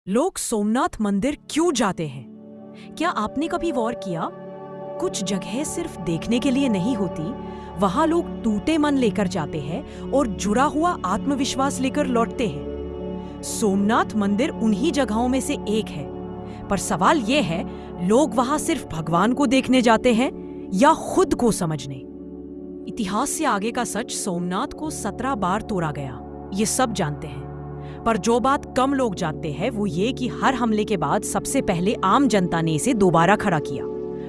लोग सोमनाथ मंदिर क्यों जाते हैं? क्या आपने कभी गौर किया? कुछ जगह सिर्फ देखने के लिए नहीं होती, वहां लोग टूटे मन लेकर जाते हैं और जुड़ा हुआ आत्मविश्वास लेकर लौटते हैं। सोमनाथ मंदिर उन्हीं जगहों में से एक है, पर सवाल यह है, लोग वहां सिर्फ भगवान को देखने जाते हैं या खुद को समझने? इतिहास से आगे का सच, सोमनाथ को 17 बार तोड़ा गया, ये सब जानते हैं। पर जो बात कम लोग जानते हैं वो ये कि हर हमले के बाद सबसे पहले आम जनता ने इसे दोबारा खड़ा किया।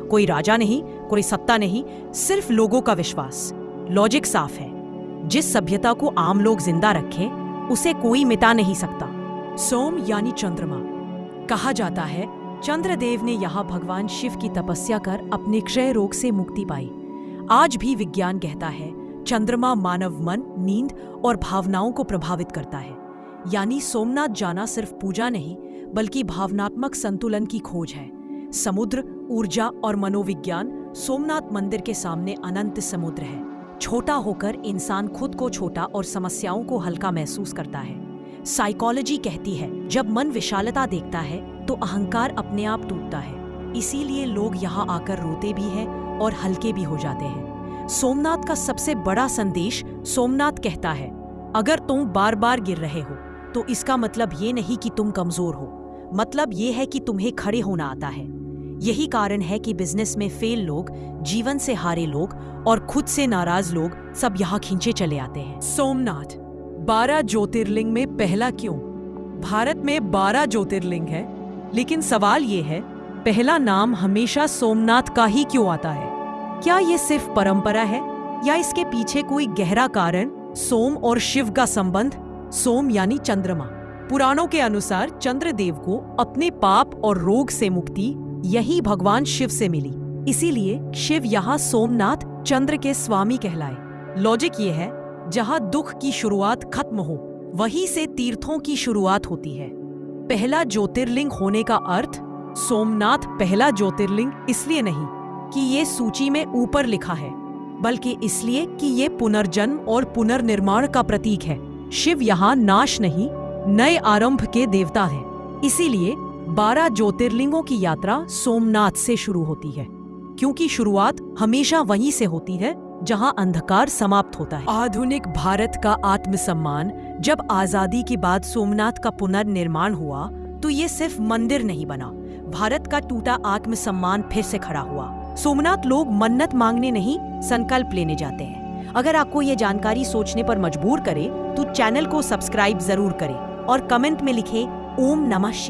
कोई राजा नहीं, कोई सत्ता नहीं, सिर्फ लोगों का विश्वास। लॉजिक साफ है, जिस सभ्यता को आम लोग जिंदा रखें उसे कोई मिटा नहीं सकता। सोम यानी चंद्रमा। कहा जाता है चंद्रदेव ने यहाँ भगवान शिव की तपस्या कर अपने क्षय रोग से मुक्ति पाई। आज भी विज्ञान कहता है चंद्रमा मानव मन, नींद और भावनाओं को प्रभावित करता है। यानी सोमनाथ जाना सिर्फ पूजा नहीं बल्कि भावनात्मक संतुलन की खोज है। समुद्र, ऊर्जा और मनोविज्ञान। सोमनाथ मंदिर के सामने अनंत समुद्र है। छोटा होकर इंसान खुद को छोटा और समस्याओं को हल्का महसूस करता है। साइकोलॉजी कहती है जब मन विशालता देखता है तो अहंकार अपने आप टूटता है। इसीलिए लोग यहाँ आकर रोते भी हैं और हल्के भी हो जाते हैं। सोमनाथ का सबसे बड़ा संदेश, सोमनाथ कहता है अगर तुम बार बार गिर रहे हो तो इसका मतलब ये नहीं कि तुम कमजोर हो, मतलब ये है कि तुम्हें खड़े होना आता है। यही कारण है कि बिजनेस में फेल लोग, जीवन से हारे लोग और खुद से नाराज लोग सब यहाँ खींचे चले आते हैं। सोमनाथ 12 ज्योतिर्लिंग में पहला क्यों? भारत में 12 ज्योतिर्लिंग है, लेकिन सवाल ये है पहला नाम हमेशा सोमनाथ का ही क्यों आता है? क्या ये सिर्फ परंपरा है या इसके पीछे कोई गहरा कारण? सोम और शिव का संबंध। सोम यानी चंद्रमा। पुराणों के अनुसार चंद्रदेव को अपने पाप और रोग से मुक्ति यही भगवान शिव से मिली, इसीलिए शिव यहाँ सोमनाथ चंद्र के स्वामी कहलाए। लॉजिक ये है जहाँ दुख की शुरुआत खत्म हो वहीं से तीर्थों की शुरुआत होती है। पहला ज्योतिर्लिंग होने का अर्थ, सोमनाथ पहला ज्योतिर्लिंग इसलिए नहीं कि ये सूची में ऊपर लिखा है, बल्कि इसलिए कि ये पुनर्जन्म और पुनर्निर्माण का प्रतीक है। शिव यहाँ नाश नहीं, नए आरंभ के देवता हैं। इसीलिए 12 ज्योतिर्लिंगों की यात्रा सोमनाथ से शुरू होती है, क्योंकि शुरुआत हमेशा वहीं से होती है जहाँ अंधकार समाप्त होता है। आधुनिक भारत का आत्मसम्मान। जब आजादी के बाद सोमनाथ का पुनर्निर्माण हुआ तो ये सिर्फ मंदिर नहीं बना, भारत का टूटा आत्मसम्मान फिर से खड़ा हुआ। सोमनाथ लोग मन्नत मांगने नहीं, संकल्प लेने जाते हैं। अगर आपको ये जानकारी सोचने पर मजबूर करे तो चैनल को सब्सक्राइब जरूर करें और कमेंट में लिखें ओम नमः शिवाय।